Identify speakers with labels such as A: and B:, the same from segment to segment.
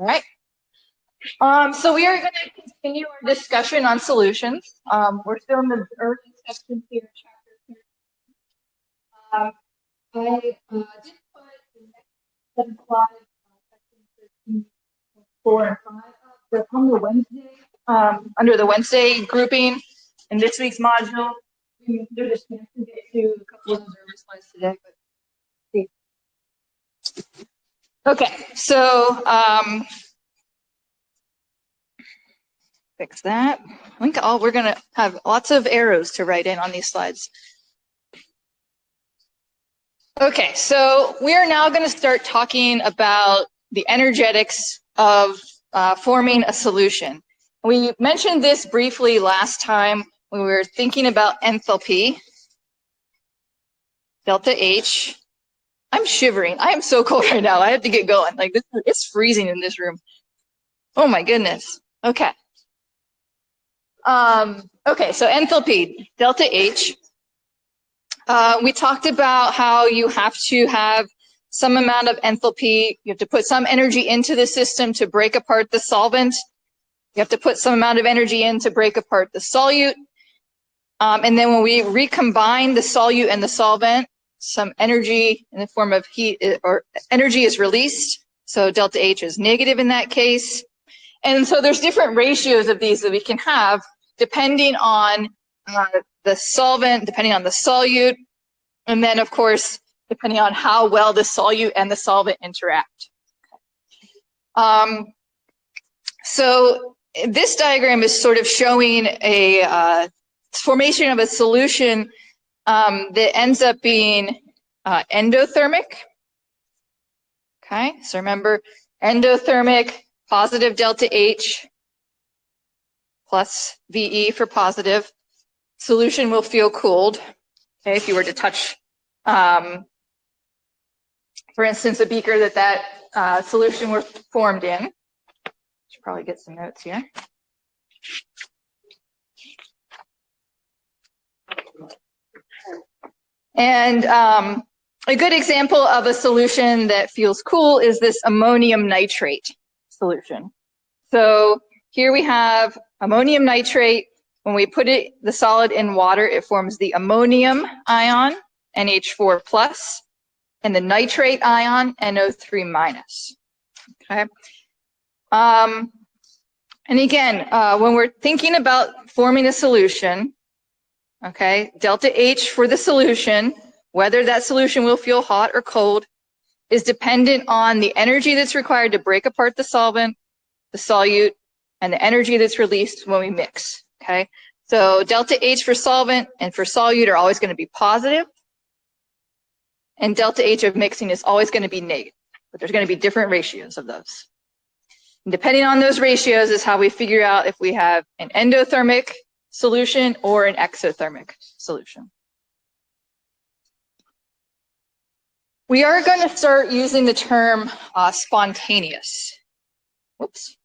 A: All right. So we are going to continue our discussion on solutions. We're still in the early section here, chapter 3. I did put the next set of slides, section 4 and 5, but on the Wednesday, under the Wednesday grouping in this week's module, there's a chance to get to a couple of those early slides today. But okay, so fix that. I think we're going to have lots of arrows to write in on these slides. Okay, so we are now going to start talking about the energetics of forming a solution. We mentioned this briefly last time when we were thinking about enthalpy, delta H. I'm shivering. I am so cold right now. I have to get going. Like it's freezing in this room. Oh my goodness. Okay. Okay, so enthalpy, delta H. We talked about how you have to have some amount of enthalpy. You have to put some energy into the system to break apart the solvent. You have to put some amount of energy in to break apart the solute. And then when we recombine the solute and the solvent, some energy in the form of heat or energy is released. So delta H is negative in that case. And so there's different ratios of these that we can have depending on the solvent, depending on the solute, and then, of course, depending on how well the solute and the solvent interact. So this diagram is sort of showing a formation of a solution that ends up being endothermic. Okay, so remember, endothermic, positive delta H plus VE for positive. Solution will feel cooled. Okay, if you were to touch, for instance, a beaker that solution were formed in. Should probably get some notes here. And a good example of a solution that feels cool is this ammonium nitrate solution. So here we have ammonium nitrate. When we put the solid in water, it forms the ammonium ion, NH4+, and the nitrate ion, NO3-. Okay. And again, when we're thinking about forming a solution, okay, delta H for the solution, whether that solution will feel hot or cold, is dependent on the energy that's required to break apart the solvent, the solute, and the energy that's released when we mix. Okay, so delta H for solvent and for solute are always going to be positive, and delta H of mixing is always going to be negative, but there's going to be different ratios of those. And depending on those ratios is how we figure out if we have an endothermic solution or an exothermic solution. We are going to start using the term spontaneous. Whoops.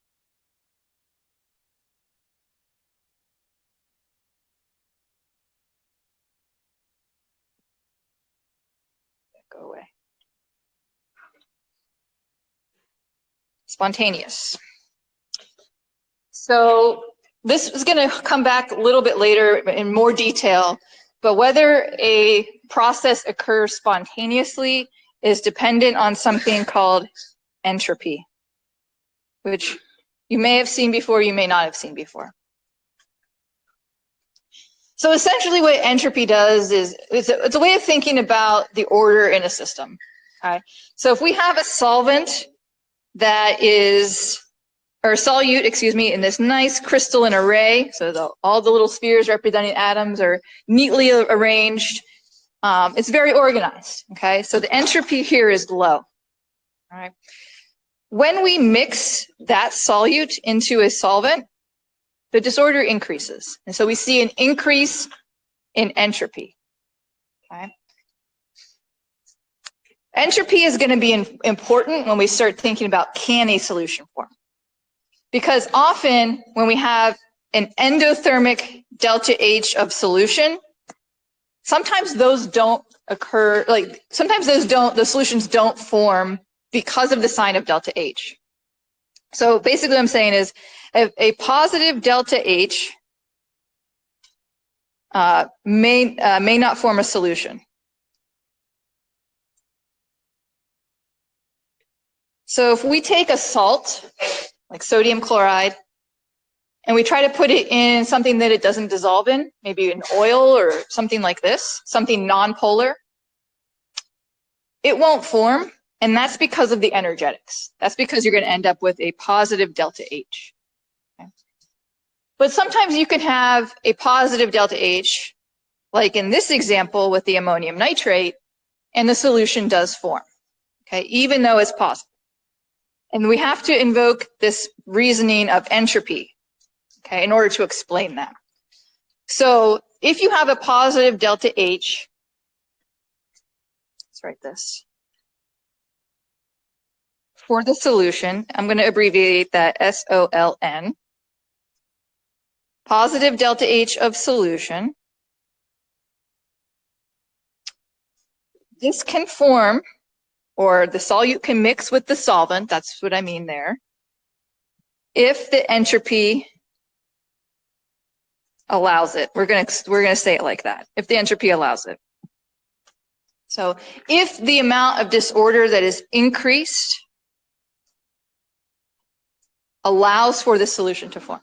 A: Go away. Spontaneous. So this is going to come back a little bit later in more detail, but whether a process occurs spontaneously is dependent on something called entropy, which you may have seen before, you may not have seen before. So essentially what entropy does is it's a way of thinking about the order in a system. Okay? So if we have a solvent that is, or solute, excuse me, in this nice crystalline array, so all the little spheres representing atoms are neatly arranged, it's very organized, okay? So the entropy here is low, all right? When we mix that solute into a solvent, the disorder increases. And so we see an increase in entropy, okay? Entropy is going to be important when we start thinking about can a solution form. Because often when we have an endothermic delta H of solution, sometimes those don't occur, like sometimes the solutions don't form because of the sign of delta H. So basically what I'm saying is a positive delta H may not form a solution. So if we take a salt, like sodium chloride, and we try to put it in something that it doesn't dissolve in, maybe an oil or something like this, something nonpolar, it won't form, and that's because of the energetics. That's because you're going to end up with a positive delta H. Okay. But sometimes you can have a positive delta H, like in this example with the ammonium nitrate, and the solution does form, okay, even though it's positive. And we have to invoke this reasoning of entropy, okay, in order to explain that. So if you have a positive delta H, let's write this. For the solution, I'm going to abbreviate that SOLN. Positive delta H of solution. This can form, or the solute can mix with the solvent, that's what I mean there, if the entropy allows it. We're gonna say it like that, if the entropy allows it. So if the amount of disorder that is increased allows for the solution to form.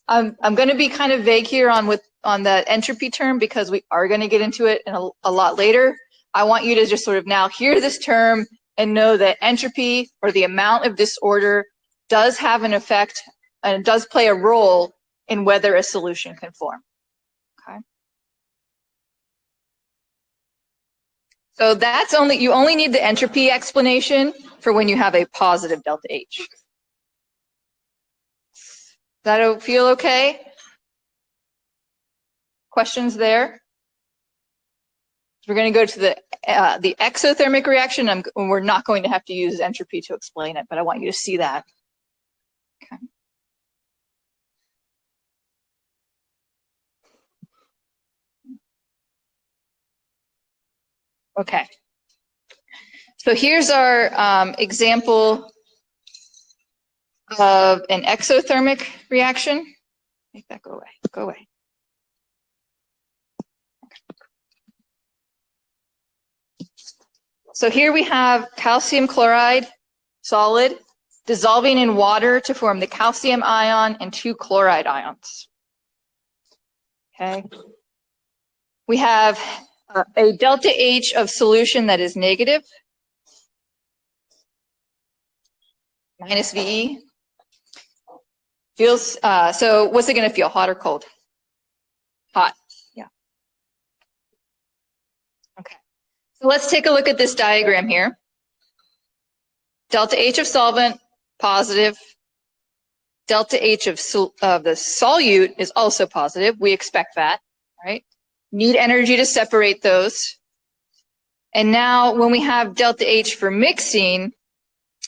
A: I'm going to be kind of vague here on the entropy term because we are going to get into it in a lot later. I want you to just sort of now hear this term and know that entropy, or the amount of disorder, does have an effect and does play a role in whether a solution can form. Okay. So that's you only need the entropy explanation for when you have a positive delta H. Does that feel okay? Questions there? We're going to go to the exothermic reaction, and we're not going to have to use entropy to explain it, but I want you to see that. Okay. Okay. So here's our example of an exothermic reaction. Make that go away. Go away. So here we have calcium chloride, solid, dissolving in water to form the calcium ion and 2 chloride ions. Okay. We have a delta H of solution that is negative, minus VE. Feels, so what's it going to feel, hot or cold? Hot, yeah. Okay. So let's take a look at this diagram here. Delta H of solvent, positive. Delta H of the solute is also positive. We expect that, right? Need energy to separate those. And now when we have delta H for mixing,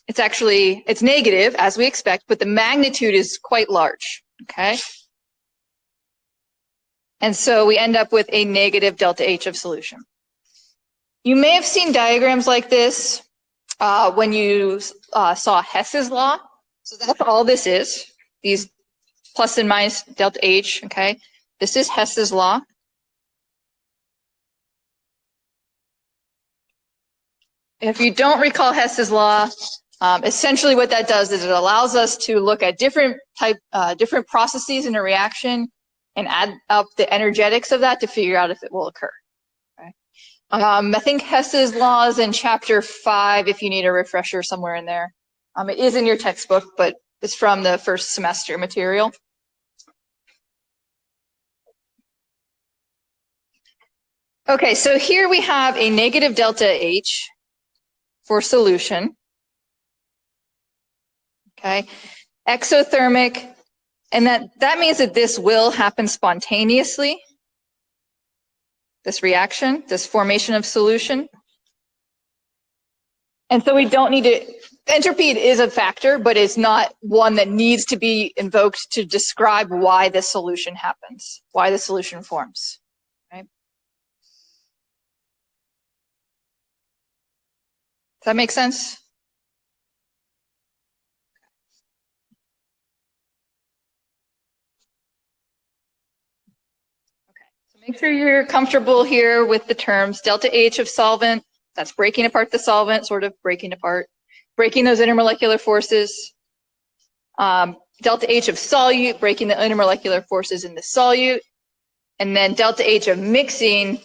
A: it's negative, as we expect, but the magnitude is quite large, okay? And so we end up with a negative delta H of solution. You may have seen diagrams like this when you saw Hess's law. So that's all this is, these plus and minus delta H, okay? This is Hess's law. If you don't recall Hess's law, essentially what that does is it allows us to look at different processes in a reaction and add up the energetics of that to figure out if it will occur. Okay? I think Hess's law is in chapter 5 if you need a refresher somewhere in there. It is in your textbook, but it's from the first semester material. Okay, so here we have a negative delta H for solution. Okay, exothermic, and that means that this will happen spontaneously, this reaction, this formation of solution. And so we don't need to, entropy is a factor, but it's not one that needs to be invoked to describe why the solution happens, why the solution forms, right? Does that make sense? Make sure you're comfortable here with the terms delta H of solvent, that's breaking apart the solvent, sort of breaking those intermolecular forces. Delta H of solute, breaking the intermolecular forces in the solute. And then delta H of mixing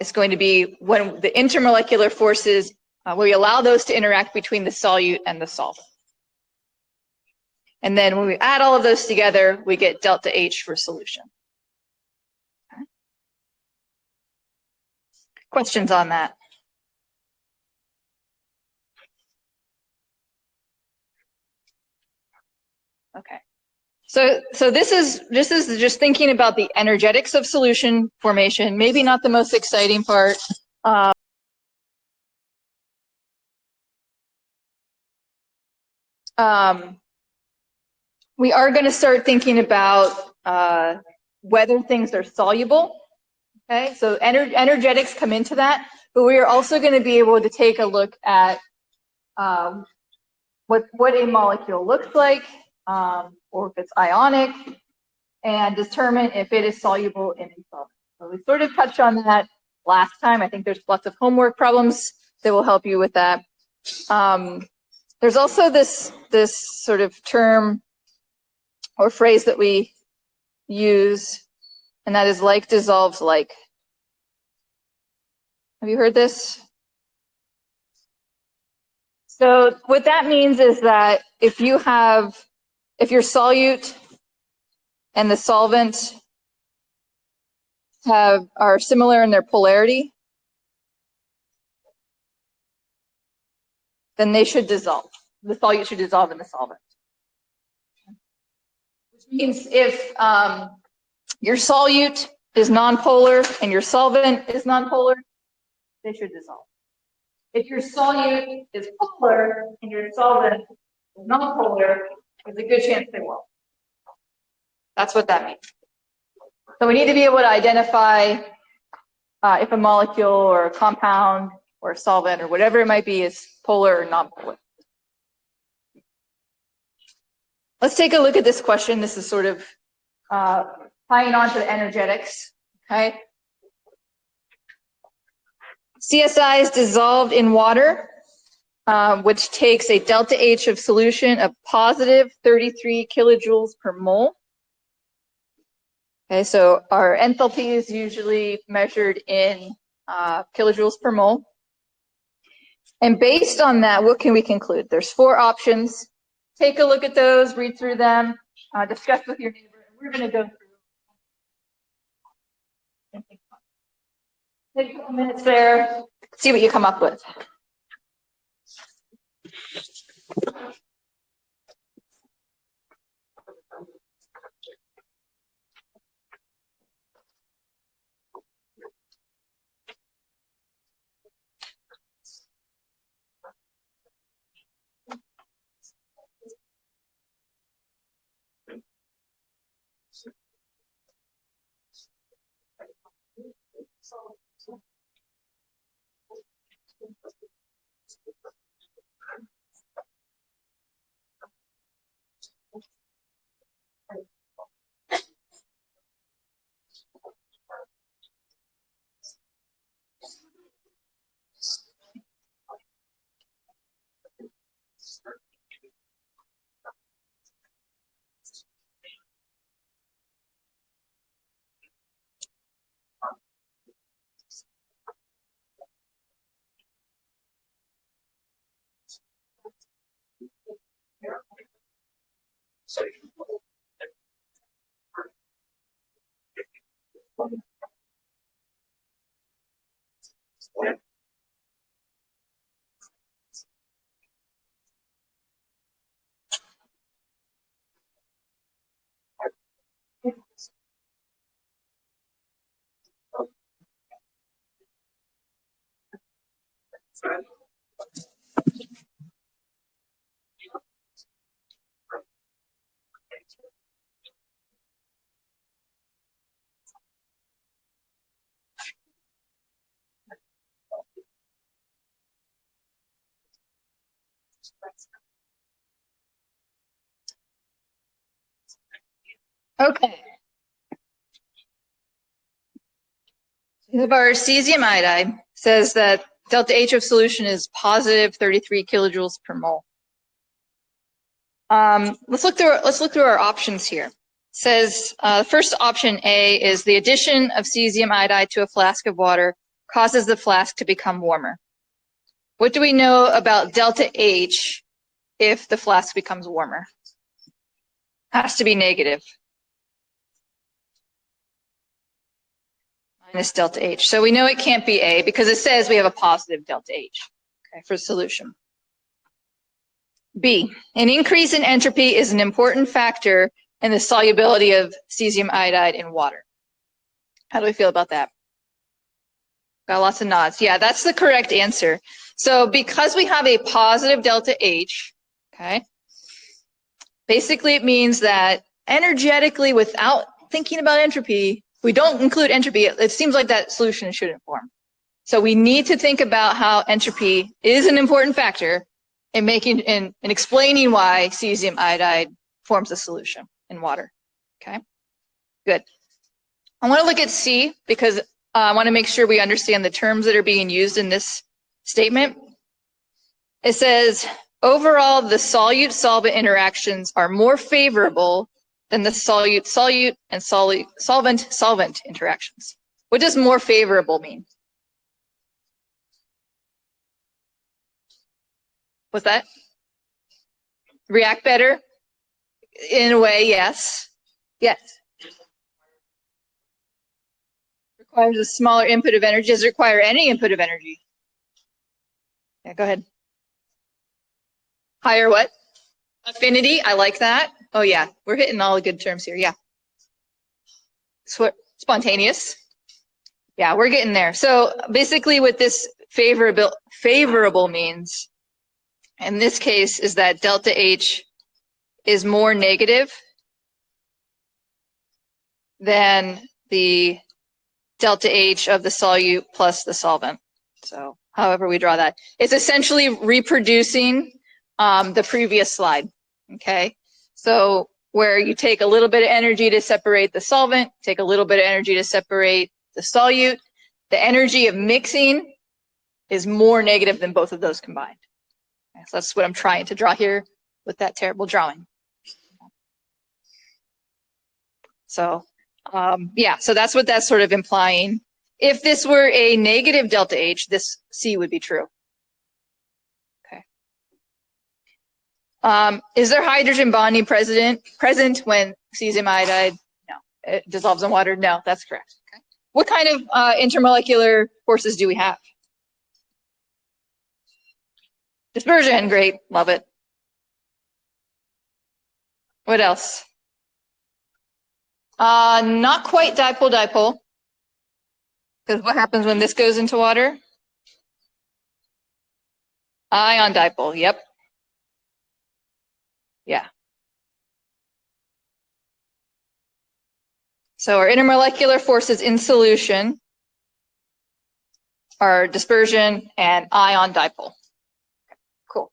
A: is going to be when the intermolecular forces, when we allow those to interact between the solute and the solvent. And then when we add all of those together, we get delta H for solution. Okay. Questions on that? Okay. So this is just thinking about the energetics of solution formation. Maybe not the most exciting part. We are going to start thinking about whether things are soluble. Okay, so energetics come into that, but we are also going to be able to take a look at what a molecule looks like, or if it's ionic, and determine if it is soluble in a solvent. So we sort of touched on that last time. I think there's lots of homework problems that will help you with that. There's also this sort of term or phrase that we use, and that is like dissolves like. Have you heard this? So what that means is that if your solute and the solvent are similar in their polarity, then they should dissolve. The solute should dissolve in the solvent. Which means if your solute is nonpolar and your solvent is nonpolar, they should dissolve. If your solute is polar and your solvent is nonpolar, there's a good chance they won't. That's what that means. So we need to be able to identify if a molecule or a compound or a solvent or whatever it might be is polar or nonpolar. Let's take a look at this question. This is sort of tying on to the energetics. Okay. CSI is dissolved in water, which takes a delta H of solution of positive 33 kilojoules per mole. Okay, so our enthalpy is usually measured in kilojoules per mole. And based on that, what can we conclude? There's 4 options. Take a look at those, read through them, discuss with your neighbor. We're going to go through. Take a couple minutes there, see what you come up with. Okay. We have our cesium iodide. Says that delta H of solution is positive 33 kilojoules per mole. Let's look through our options here. It says first option A is the addition of cesium iodide to a flask of water causes the flask to become warmer. What do we know about delta H if the flask becomes warmer? Has to be negative. Minus delta H. So we know it can't be A because it says we have a positive delta H, okay, for solution. B, an increase in entropy is an important factor in the solubility of cesium iodide in water. How do we feel about that? Got lots of nods. Yeah, that's the correct answer. So because we have a positive delta H, okay, basically it means that energetically, without thinking about entropy, we don't include entropy, it seems like that solution shouldn't form. So we need to think about how entropy is an important factor in making in explaining why cesium iodide forms a solution in water. Okay, good. I want to look at C because I want to make sure we understand the terms that are being used in this statement. It says, overall, the solute-solvent interactions are more favorable than the solute-solute and solvent-solvent interactions. What does more favorable mean? What's that? React better? In a way, yes. Yes. Requires a smaller input of energy. Does it require any input of energy? Yeah, go ahead. Higher what? Affinity, I like that. Oh yeah, we're hitting all the good terms here, yeah. Spontaneous. Yeah, we're getting there. So basically what this favorable means in this case is that delta H is more negative than the delta H of the solute plus the solvent. So however we draw that. It's essentially reproducing the previous slide, okay? So where you take a little bit of energy to separate the solvent, take a little bit of energy to separate the solute, the energy of mixing is more negative than both of those combined. Okay, so that's what I'm trying to draw here with that terrible drawing. So yeah, so that's what that's sort of implying. If this were a negative delta H, this C would be true. Okay. Is there hydrogen bonding present when cesium iodide? No. It dissolves in water? No, that's correct. Okay. What kind of intermolecular forces do we have? Dispersion, great, love it. What else? Not quite dipole-dipole. Because what happens when this goes into water? Ion dipole, yep. Yeah. So our intermolecular forces in solution are dispersion and ion dipole. Cool.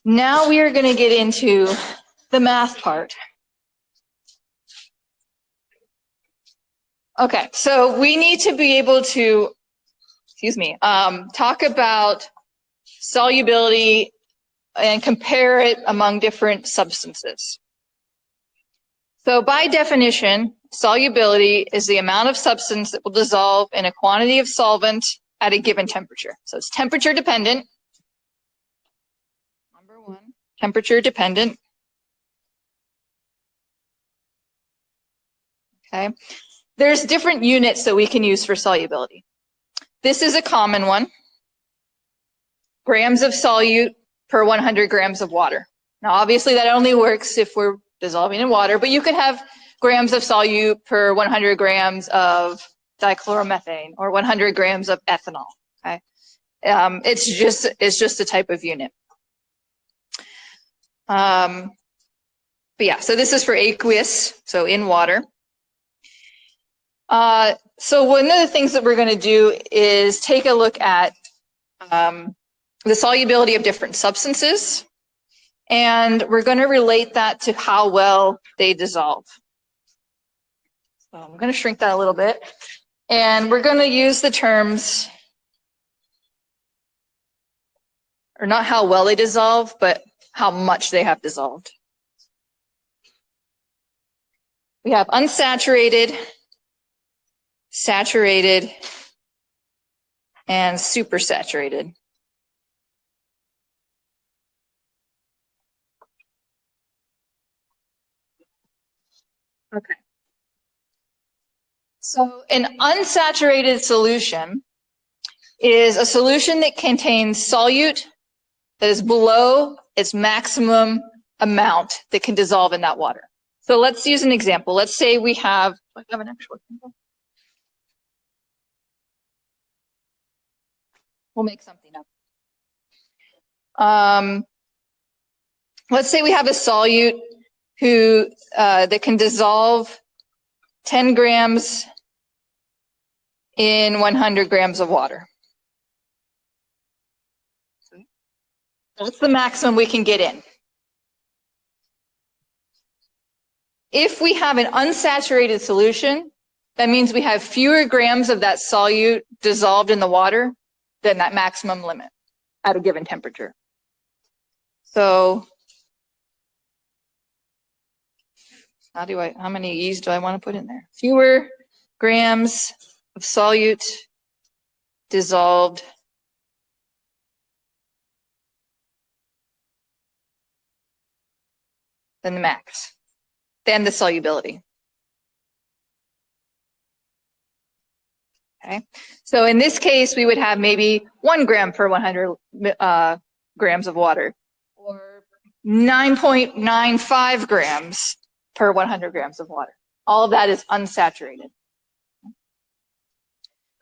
A: Now we are going to get into the math part. Okay, so we need to be able to, talk about solubility and compare it among different substances. So by definition, solubility is the amount of substance that will dissolve in a quantity of solvent at a given temperature. So it's temperature dependent. Number one, temperature dependent. Okay. There's different units that we can use for solubility. This is a common one. Grams of solute per 100 grams of water. Now, obviously, that only works if we're dissolving in water, but you could have grams of solute per 100 grams of dichloromethane or 100 grams of ethanol. Okay, it's just a type of unit. But yeah, so this is for aqueous, so in water. So one of the things that we're going to do is take a look at the solubility of different substances. and we're going to relate that to how well they dissolve. So I'm going to shrink that a little bit, and we're going to use the terms, or not how well they dissolve, but how much they have dissolved. We have unsaturated, saturated, and supersaturated. Okay. So an unsaturated solution is a solution that contains solute that is below its maximum amount that can dissolve in that water. So let's use an example. Let's say we have, do I have an actual example? We'll make something up. Let's say we have a solute that can dissolve 10 grams in 100 grams of water. That's the maximum we can get in. If we have an unsaturated solution, that means we have fewer grams of that solute dissolved in the water than that maximum limit at a given temperature. So how many E's do I want to put in there? Fewer grams of solute dissolved than the max, than the solubility. Okay, so in this case, we would have maybe 1 gram per 100 grams of water, or 9.95 grams per 100 grams of water. All of that is unsaturated.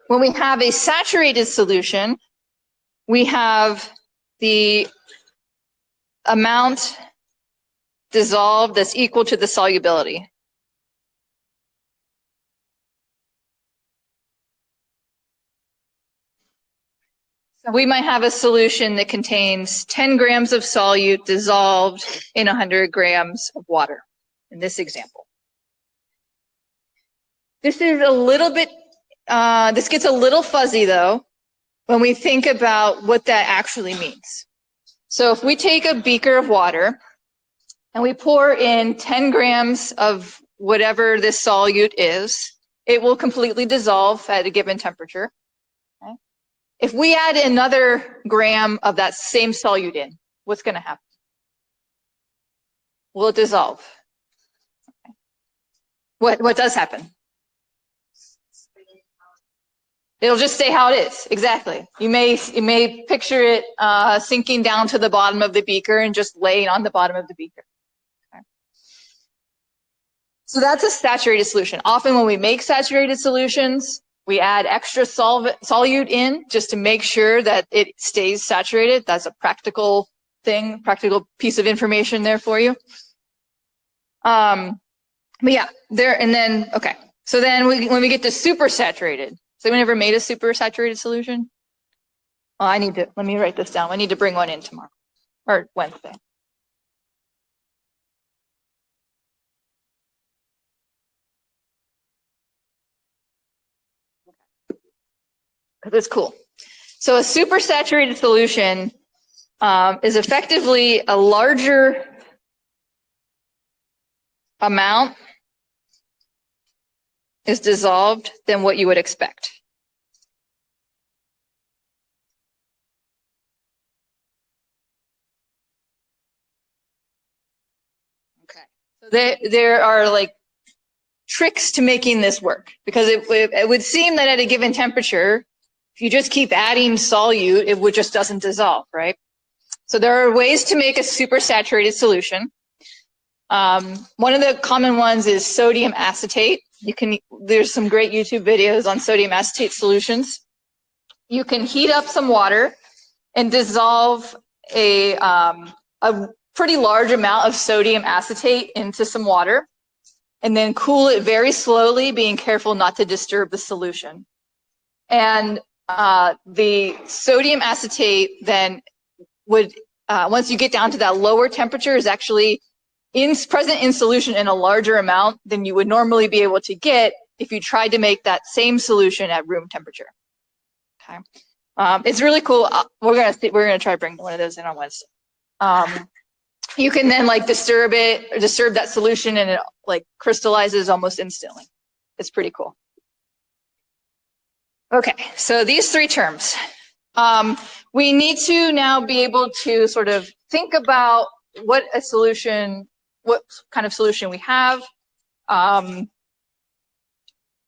A: When we have a saturated solution, we have the amount dissolved that's equal to the solubility. So we might have a solution that contains 10 grams of solute dissolved in 100 grams of water, in this example. This is a little bit, this gets a little fuzzy though, when we think about what that actually means. So if we take a beaker of water and we pour in 10 grams of whatever this solute is, it will completely dissolve at a given temperature. Okay? If we add another gram of that same solute in, what's going to happen? Will it dissolve? Okay. What does happen? It'll just stay how it is. Exactly. You may picture it sinking down to the bottom of the beaker and just laying on the bottom of the beaker. Okay. So that's a saturated solution. Often when we make saturated solutions, we add extra solute in just to make sure that it stays saturated. That's a practical thing, practical piece of information there for you. But yeah, okay. So then when we get to supersaturated, has anyone ever made a supersaturated solution? Oh, let me write this down. I need to bring one in tomorrow or Wednesday. Because it's cool. So a supersaturated solution is effectively a larger amount is dissolved than what you would expect. Okay. So there are like tricks to making this work, because it would seem that at a given temperature, if you just keep adding solute, it just doesn't dissolve, right? So there are ways to make a supersaturated solution. One of the common ones is sodium acetate. There's some great YouTube videos on sodium acetate solutions. You can heat up some water and dissolve a pretty large amount of sodium acetate into some water, and then cool it very slowly, being careful not to disturb the solution. And the sodium acetate then would once you get down to that lower temperature, is actually present in solution in a larger amount than you would normally be able to get if you tried to make that same solution at room temperature. Okay, it's really cool. We're gonna try to bring one of those in on Wednesday. You can then like disturb that solution, and it like crystallizes almost instantly. It's pretty cool. Okay, so these three terms. We need to now be able to sort of think about what kind of solution we have.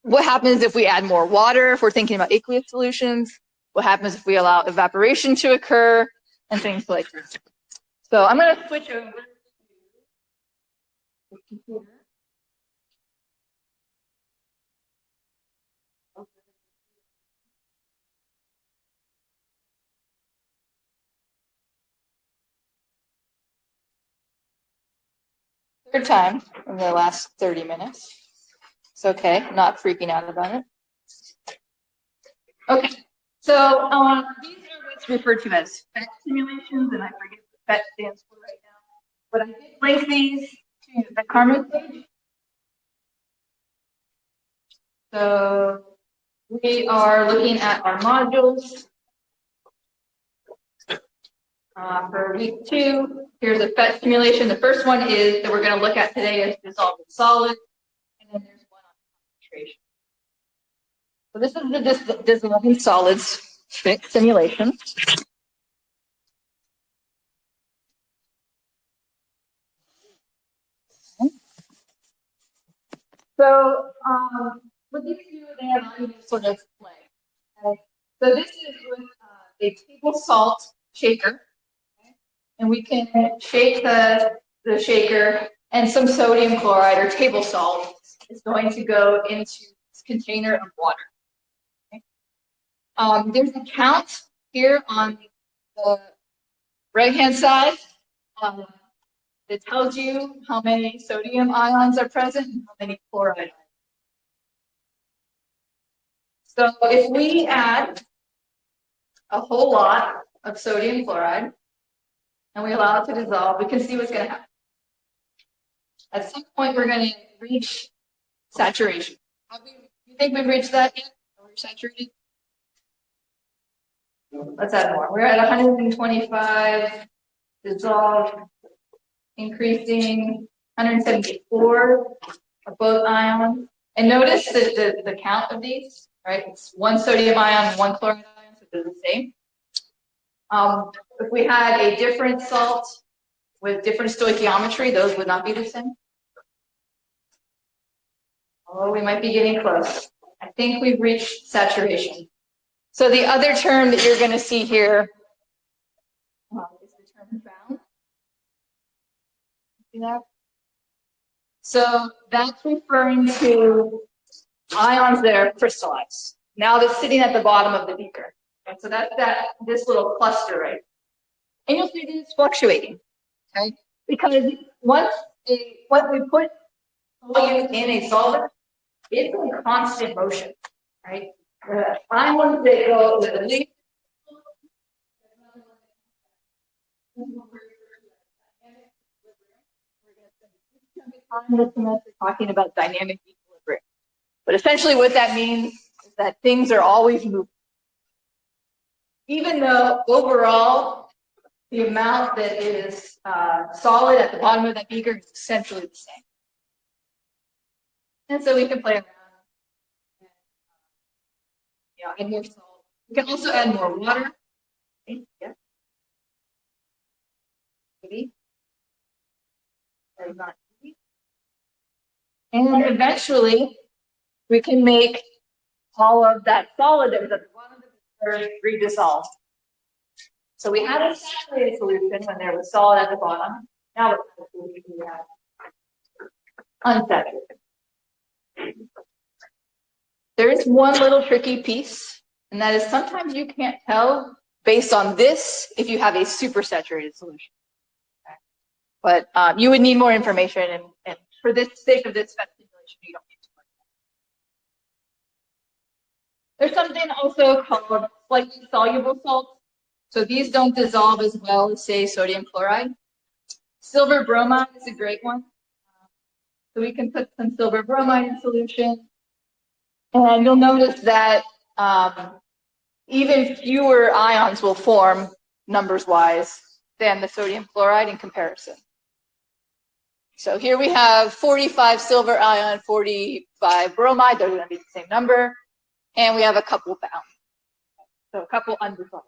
A: What happens if we add more water, if we're thinking about aqueous solutions? What happens if we allow evaporation to occur, and things like this. So I'm going to switch over to the computer. Third time in the last 30 minutes. It's okay, I'm not freaking out about it. Okay, so these are what's referred to as PhET simulations, and I forget what PhET stands for right now. But I did link these to the Carmen page. So we are looking at our modules for week 2. Here's a PhET simulation. The first one is that we're going to look at today is dissolved solid, and then there's one on concentration. So this is the dissolving solids simulation. So what these do, they allow you to sort of play. Okay? So this is with a table salt shaker, okay? And we can shake the shaker, and some sodium chloride or table salt is going to go into this container of water. Okay? There's a count here on the right-hand side that tells you how many sodium ions are present and how many chloride ions. So if we add a whole lot of sodium chloride and we allow it to dissolve, we can see what's going to happen. At some point, we're going to reach saturation. You think we've reached that yet? Are we saturated? Let's add more. We're at 125, dissolved, increasing 174 of both ions. And notice the count of these, right? It's one sodium ion, one chloride ion, so they're the same. If we had a different salt with different stoichiometry, those would not be the same. Oh, we might be getting close. I think we've reached saturation. So the other term that you're going to see here is the term bound. See that? So that's referring to ions that are crystallized. Now that's sitting at the bottom of the beaker. And so that's this little cluster, right? And you'll see that it's fluctuating, okay? Because once we put solute in a solvent, it's in constant motion, right? The ions that go with the least talking about dynamic equilibrium. But essentially what that means is that things are always moving. Even though overall the amount that is solid at the bottom of that beaker is essentially the same. And so we can play around and add more salt. We can also add more water. Okay, yeah. Maybe. Or not maybe. And eventually we can make all of that solid that was at the bottom of the beaker redissolve. So we had a saturated solution when there was solid at the bottom. Now what's the solution we have? Unsaturated. There is one little tricky piece, and that is sometimes you can't tell based on this if you have a supersaturated solution. Okay. But you would need more information, and for the sake of this PhET simulation, you don't need to work. There's something also called slightly soluble salts. So these don't dissolve as well as, say, sodium chloride. Silver bromide is a great one. So we can put some silver bromide in solution. And you'll notice that even fewer ions will form, numbers-wise, than the sodium chloride in comparison. So here we have 45 silver ion, 45 bromide. They're going to be the same number. And we have a couple bound. So a couple undissolved.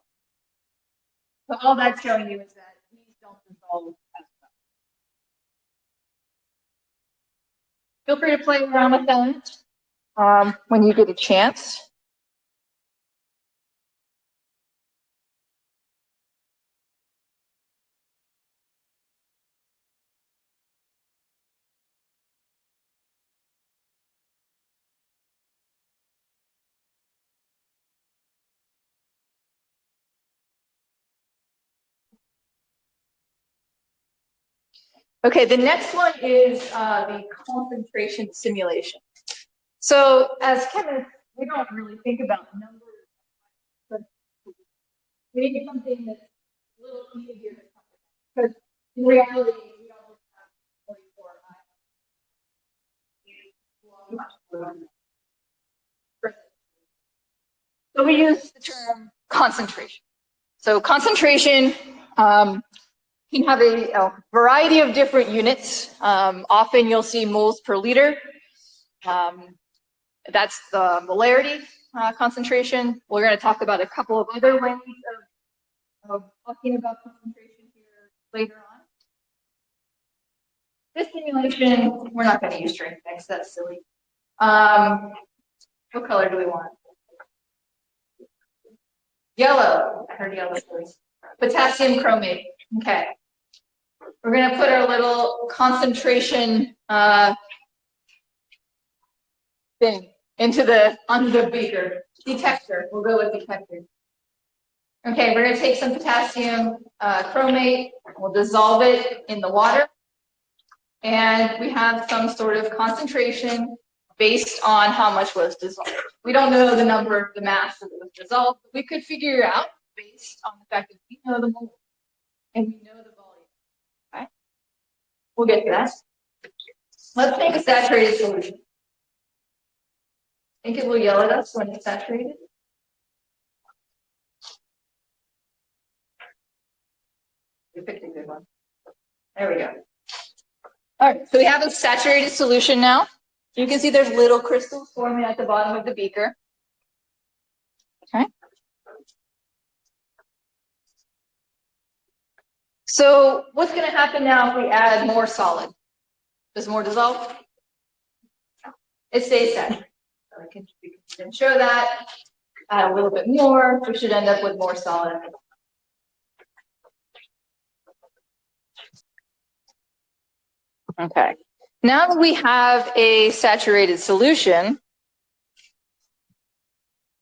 A: So all that's showing you is that these don't dissolve as well. Feel free to play around with that when you get a chance. Okay, the next one is the concentration simulation. So as chemists, we don't really think about numbers, but we need something that's a little easier to comprehend. Because in reality, we don't have 44 ions. So we use the term concentration. So concentration can have a variety of different units. Often you'll see moles per liter. That's the molarity concentration. We're going to talk about a couple of other ways of talking about concentration here later on. This simulation, we're not going to use strength mix. That's silly. What color do we want? Yellow. I heard yellow first. Potassium chromate. Okay. We're going to put our little concentration thing onto the beaker. Detector. We'll go with detector. Okay, we're going to take some potassium chromate. We'll dissolve it in the water. And we have some sort of concentration based on how much was dissolved. We don't know the number, the mass that was dissolved, but we could figure it out based on the fact that we know the mole and we know the volume. Okay? We'll get to that. Let's make a saturated solution. Think it will yell at us when it's saturated? We picked a good one. There we go. All right, so we have a saturated solution now. You can see there's little crystals forming at the bottom of the beaker. Okay. So what's going to happen now if we add more solid? Does more dissolve? It stays saturated. So we can show that. Add a little bit more. We should end up with more solid. Okay. Now that we have a saturated solution,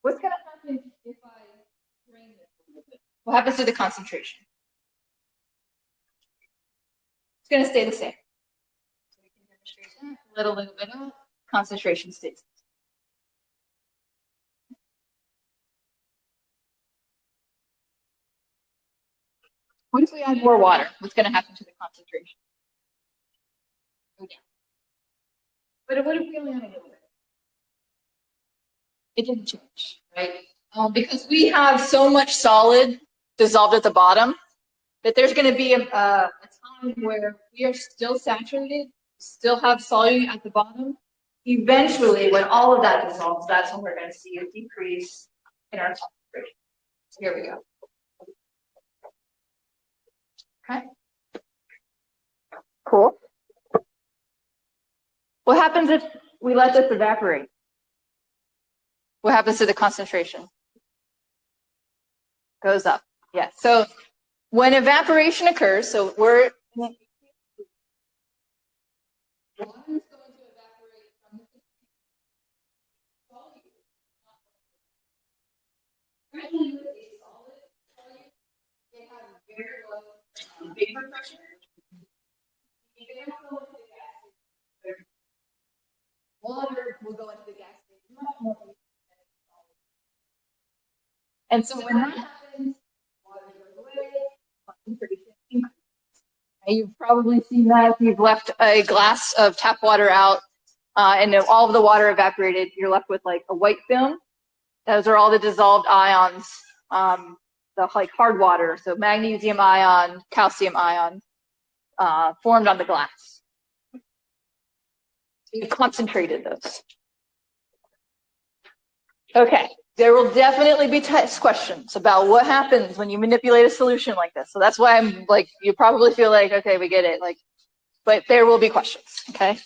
A: what's going to happen if I drain this a little bit? What happens to the concentration? It's going to stay the same. So we can demonstrate that. A little bit of concentration stays. What if we add more water? What's going to happen to the concentration? Go down. But what if we only add a little bit? It didn't change, right? Because we have so much solid dissolved at the bottom that there's going to be a time where we are still saturated, still have solute at the bottom. Eventually, when all of that dissolves, that's when we're going to see a decrease in our concentration. So here we go. Okay. Cool. What happens if we let this evaporate? What happens to the concentration? Goes up. Yeah. So when evaporation occurs, so water is going to evaporate from the solute. Especially with a solid solute, they have very low vapor pressure. They don't go into the gas station. Water will go into the gas station much more. And so when that happens, water You've probably seen that if you've left a glass of tap water out and all of the water evaporated, you're left with like a white film. Those are all the dissolved ions, the like hard water, so magnesium ion, calcium ion, formed on the glass. You concentrated those. Okay, there will definitely be test questions about what happens when you manipulate a solution like this. So that's why I'm like, you probably feel like, okay, we get it. Like, but there will be questions, okay?